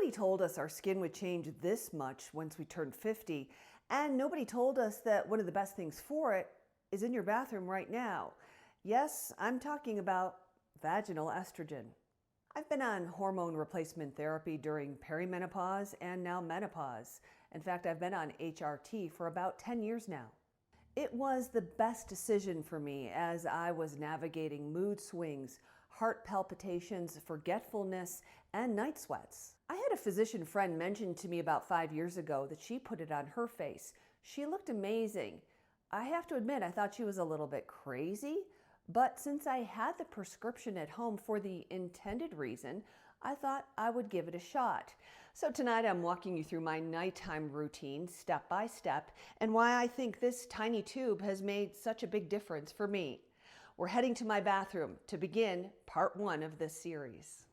Nobody told us our skin would change this much once we turned 50, and nobody told us that one of the best things for it is in your bathroom right now. Yes, I'm talking about vaginal estrogen. I've been on hormone replacement therapy during perimenopause and now menopause. In fact, I've been on HRT for about 10 years now. It was the best decision for me as I was navigating mood swings, heart palpitations, forgetfulness, and night sweats. I had a physician friend mention to me about 5 years ago that she put it on her face. She looked amazing. I have to admit, I thought she was a little bit crazy, but since I had the prescription at home for the intended reason, I thought I would give it a shot. So tonight I'm walking you through my nighttime routine step by step and why I think this tiny tube has made such a big difference for me. We're heading to my bathroom to begin part 1 of this series.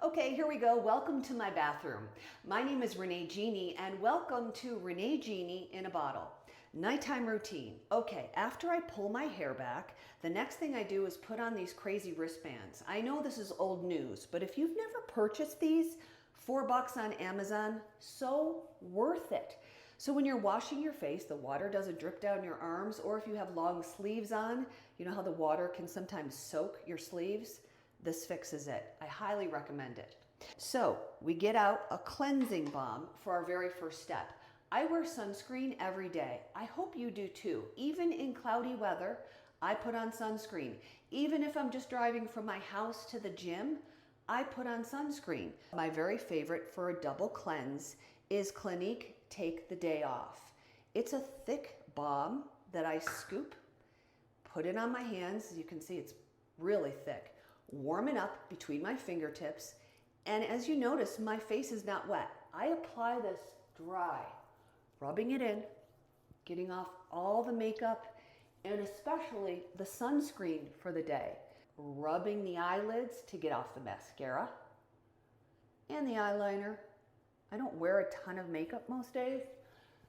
Okay, here we go. Welcome to my bathroom. My name is Renee Genie and welcome to Renee Genie in a Bottle. Nighttime routine. Okay, after I pull my hair back, the next thing I do is put on these crazy wristbands. I know this is old news, but if you've never purchased these, $4 on Amazon, so worth it. So when you're washing your face, the water doesn't drip down your arms, or if you have long sleeves on, you know how the water can sometimes soak your sleeves? This fixes it. I highly recommend it. So we get out a cleansing balm for our very first step. I wear sunscreen every day. I hope you do too. Even in cloudy weather, I put on sunscreen. Even if I'm just driving from my house to the gym, I put on sunscreen. My very favorite for a double cleanse is Clinique Take the Day Off. It's a thick balm that I scoop, put it on my hands. As you can see, it's really thick. Warm it up between my fingertips. And as you notice, my face is not wet. I apply this dry, rubbing it in, getting off all the makeup, and especially the sunscreen for the day. Rubbing the eyelids to get off the mascara and the eyeliner. I don't wear a ton of makeup most days,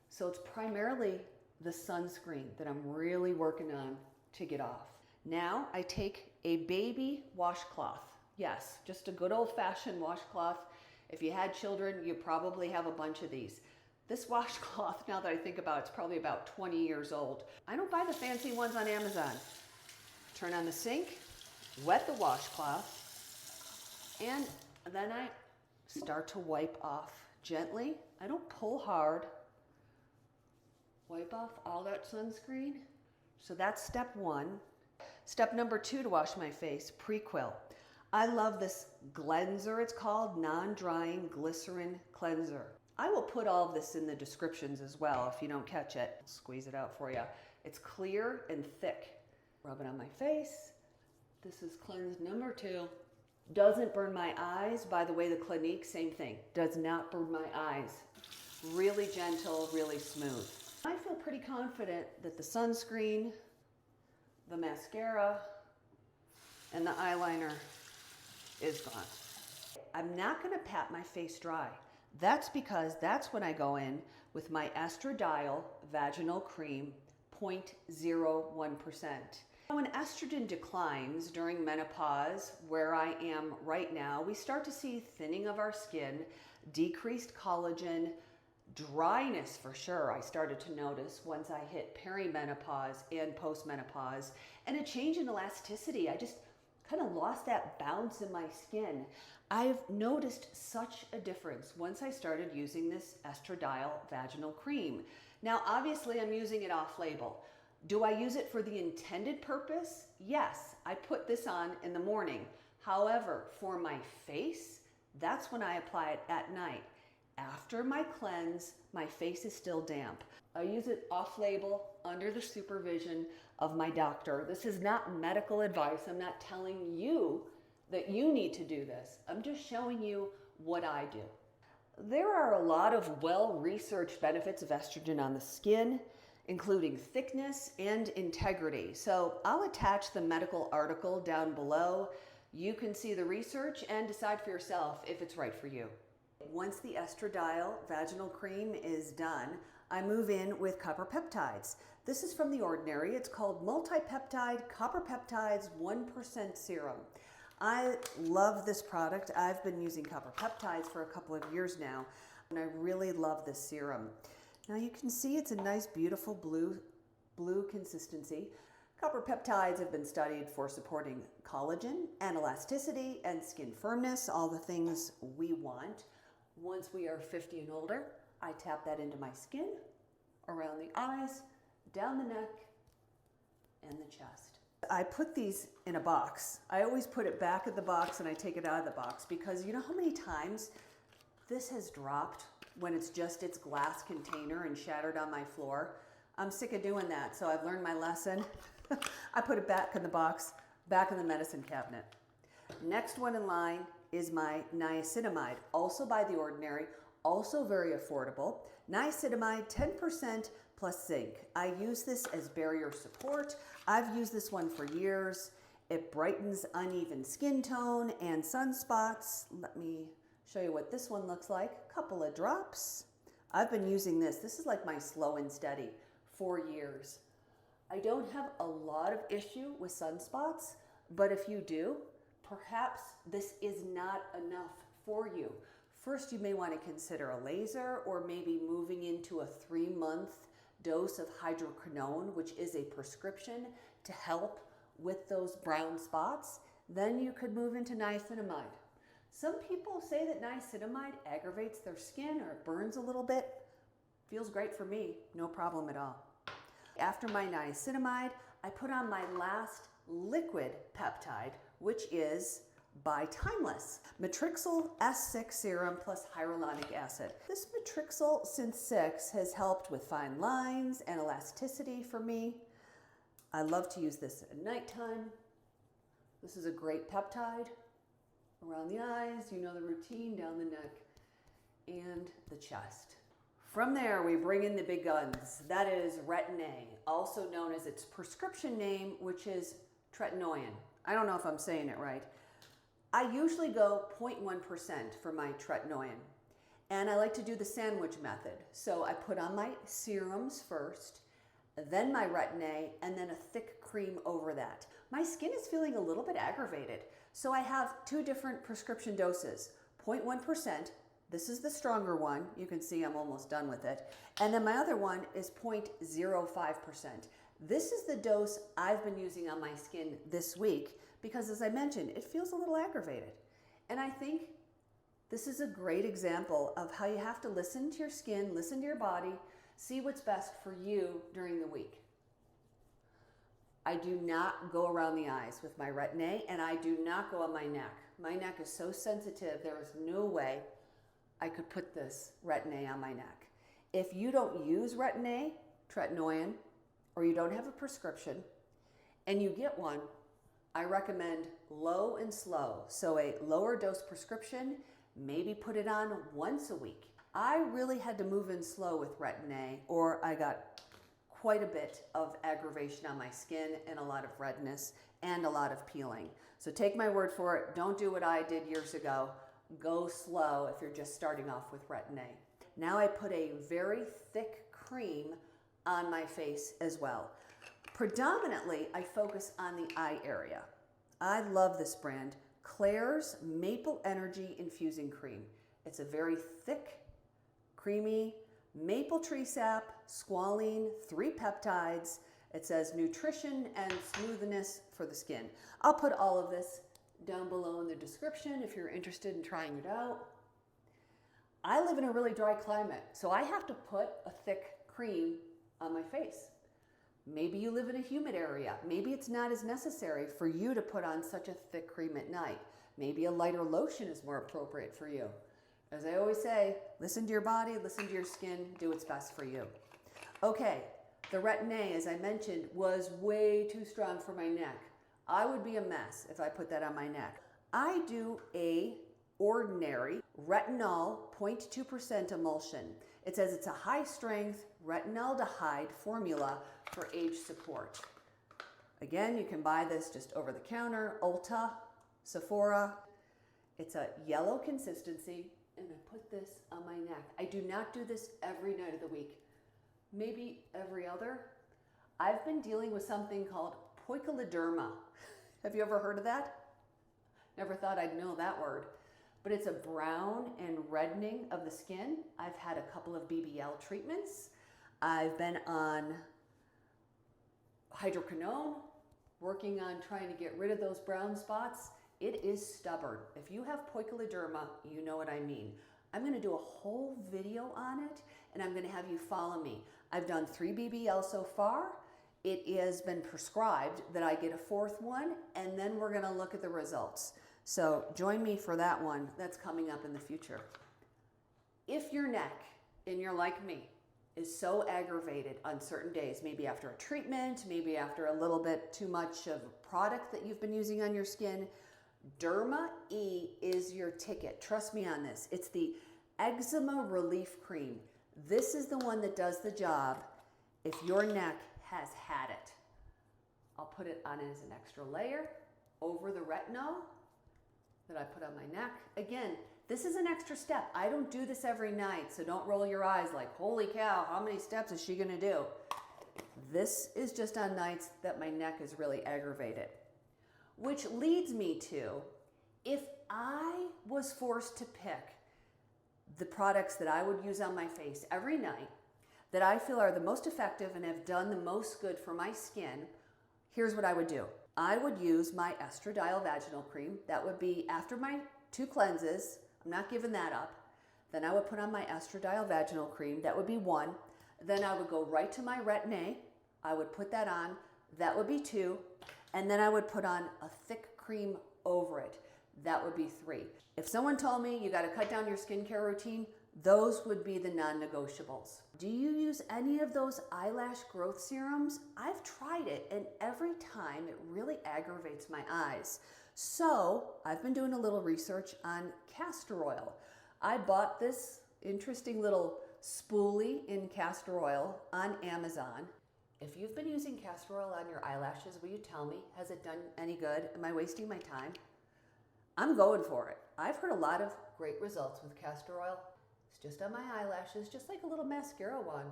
so it's primarily the sunscreen that I'm really working on to get off. Now I take a baby washcloth. Yes, just a good old-fashioned washcloth. If you had children, you probably have a bunch of these. This washcloth, now that I think about it, it's probably about 20 years old. I don't buy the fancy ones on Amazon. Turn on the sink, wet the washcloth, and then I start to wipe off gently. I don't pull hard. Wipe off all that sunscreen. So that's step 1. Step number 2 to wash my face, Prequil. I love this cleanser, it's called, non-drying glycerin cleanser. I will put all of this in the descriptions as well if you don't catch it. I'll squeeze it out for you. It's clear and thick. Rub it on my face. This is cleanse number 2. Doesn't burn my eyes. By the way, the Clinique, same thing. Does not burn my eyes. Really gentle, really smooth. I feel pretty confident that the sunscreen, the mascara, and the eyeliner is gone. I'm not going to pat my face dry. That's because that's when I go in with my Estradiol vaginal cream, 0.01%. When estrogen declines during menopause, where I am right now, we start to see thinning of our skin, decreased collagen, dryness for sure I started to notice once I hit perimenopause and postmenopause, and a change in elasticity. I just kind of lost that bounce in my skin. I've noticed such a difference once I started using this Estradiol vaginal cream. Now, obviously, I'm using it off-label. Do I use it for the intended purpose? Yes, I put this on in the morning. However, for my face, that's when I apply it at night. After my cleanse, my face is still damp. I use it off-label under the supervision of my doctor. This is not medical advice. I'm not telling you that you need to do this. I'm just showing you what I do. There are a lot of well-researched benefits of estrogen on the skin, including thickness and integrity. So I'll attach the medical article down below. You can see the research and decide for yourself if it's right for you. Once the Estradiol vaginal cream is done, I move in with copper peptides. This is from The Ordinary. It's called Multipeptide Copper Peptides 1% Serum. I love this product. I've been using copper peptides for a couple of years now, and I really love this serum. Now you can see it's a nice, beautiful blue consistency. Copper peptides have been studied for supporting collagen and elasticity and skin firmness, all the things we want. Once we are 50 and older, I tap that into my skin, around the eyes, down the neck, and the chest. I put these in a box. I always put it back in the box and I take it out of the box because you know how many times this has dropped when it's just its glass container and shattered on my floor? I'm sick of doing that, so I've learned my lesson. I put it back in the box, back in the medicine cabinet. Next one in line is my niacinamide, also by The Ordinary, also very affordable. Niacinamide, 10% plus zinc. I use this as barrier support. I've used this one for years. It brightens uneven skin tone and sunspots. Let me show you what this one looks like. A couple of drops. I've been using this. This is like my slow and steady for years. I don't have a lot of issue with sunspots, but if you do, perhaps this is not enough for you. First, you may want to consider a laser or maybe moving into a 3-month dose of hydroquinone, which is a prescription to help with those brown spots. Then you could move into niacinamide. Some people say that niacinamide aggravates their skin or it burns a little bit. Feels great for me, no problem at all. After my niacinamide, I put on my last liquid peptide, which is by Timeless. Matrixyl S6 serum plus hyaluronic acid. This Matrixyl Synth 6 has helped with fine lines and elasticity for me. I love to use this at nighttime. This is a great peptide. Around the eyes, you know the routine, down the neck and the chest. From there, we bring in the big guns. That is Retinoid, also known as its prescription name, which is Retinoid. I don't know if I'm saying it right. I usually go 0.1% for my Retinoid, and I like to do the sandwich method. So I put on my serums first, then my Retinoid, and then a thick cream over that. My skin is feeling a little bit aggravated, so I have 2 different prescription doses, 0.1%. This is the stronger one. You can see I'm almost done with it. And then my other one is 0.05%. This is the dose I've been using on my skin this week because, as I mentioned, it feels a little aggravated. And I think this is a great example of how you have to listen to your skin, listen to your body, see what's best for you during the week. I do not go around the eyes with my Retinoid, and I do not go on my neck. My neck is so sensitive, there is no way I could put this Retinoid on my neck. If you don't use Retinoid, or you don't have a prescription, and you get one, I recommend low and slow. So a lower dose prescription, maybe put it on once a week. I really had to move in slow with Retinoid, or I got quite a bit of aggravation on my skin and a lot of redness and a lot of peeling. So take my word for it. Don't do what I did years ago. Go slow if you're just starting off with Retinoid. Now I put a very thick cream on my face as well. Predominantly, I focus on the eye area. I love this brand, Klairs Maple Energy Infusing Cream. It's a very thick, creamy, maple tree sap, squalene, 3 peptides. It says nutrition and smoothness for the skin. I'll put all of this down below in the description if you're interested in trying it out. I live in a really dry climate, so I have to put a thick cream on my face. Maybe you live in a humid area. Maybe it's not as necessary for you to put on such a thick cream at night. Maybe a lighter lotion is more appropriate for you. As I always say, listen to your body, listen to your skin, do what's best for you. Okay, the Retinoid, as I mentioned, was way too strong for my neck. I would be a mess if I put that on my neck. I do a Ordinary retinol 0.2% emulsion. It says it's a high-strength retinaldehyde formula for age support. Again, you can buy this just over the counter, Ulta, Sephora. It's a yellow consistency, and I put this on my neck. I do not do this every night of the week, maybe every other. I've been dealing with something called poikiloderma. Have you ever heard of that? Never thought I'd know that word. But it's a brown and reddening of the skin. I've had a couple of BBL treatments. I've been on hydroquinone, working on trying to get rid of those brown spots. It is stubborn. If you have poikiloderma, you know what I mean. I'm gonna do a whole video on it, and I'm gonna have you follow me. I've done 3 BBL so far. It has been prescribed that I get a 4th one, and then we're gonna look at the results. So join me for that one. That's coming up in the future. If your neck, and you're like me, is so aggravated on certain days, maybe after a treatment, maybe after a little bit too much of a product that you've been using on your skin, Derma E is your ticket. Trust me on this. It's the eczema relief cream. This is the one that does the job if your neck has had it. I'll put it on as an extra layer over the retinol that I put on my neck. Again, this is an extra step. I don't do this every night, so don't roll your eyes like, holy cow, how many steps is she gonna do? This is just on nights that my neck is really aggravated. Which leads me to, if I was forced to pick the products that I would use on my face every night that I feel are the most effective and have done the most good for my skin, here's what I would do. I would use my Estradiol vaginal cream. That would be after my 2 cleanses. I'm not giving that up. Then I would put on my Estradiol vaginal cream. That would be 1. Then I would go right to my Retinoid. I would put that on. That would be 2. And then I would put on a thick cream over it. That would be 3. If someone told me you got to cut down your skincare routine, those would be the non-negotiables. Do you use any of those eyelash growth serums? I've tried it, and every time it really aggravates my eyes. So I've been doing a little research on castor oil. I bought this interesting little spoolie in castor oil on Amazon. If you've been using castor oil on your eyelashes, will you tell me, has it done any good? Am I wasting my time? I'm going for it. I've heard a lot of great results with castor oil. It's just on my eyelashes, just like a little mascara wand.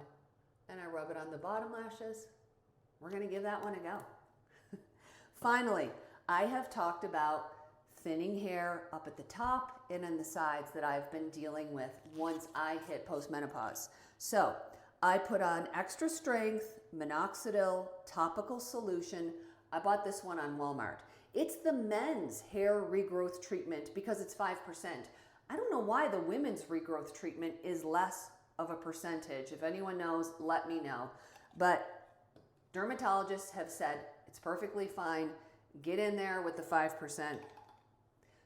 And I rub it on the bottom lashes. We're gonna give that one a go. Finally, I have talked about thinning hair up at the top and on the sides that I've been dealing with once I hit postmenopause. So I put on extra strength minoxidil topical solution. I bought this one on Walmart. It's the men's hair regrowth treatment because it's 5%. I don't know why the women's regrowth treatment is less of a percentage. If anyone knows, let me know. But dermatologists have said it's perfectly fine. Get in there with the 5%.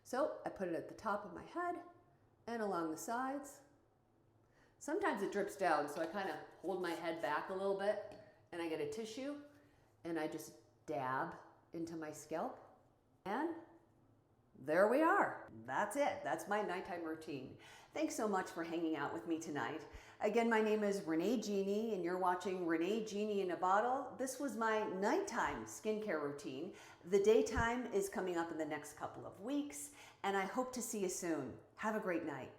So I put it at the top of my head and along the sides. Sometimes it drips down, so I kind of hold my head back a little bit and I get a tissue and I just dab into my scalp. And there we are. That's it. That's my nighttime routine. Thanks so much for hanging out with me tonight. Again, my name is Renee Genie, and you're watching Renee Genie in a Bottle. This was my nighttime skincare routine. The daytime is coming up in the next couple of weeks, and I hope to see you soon. Have a great night.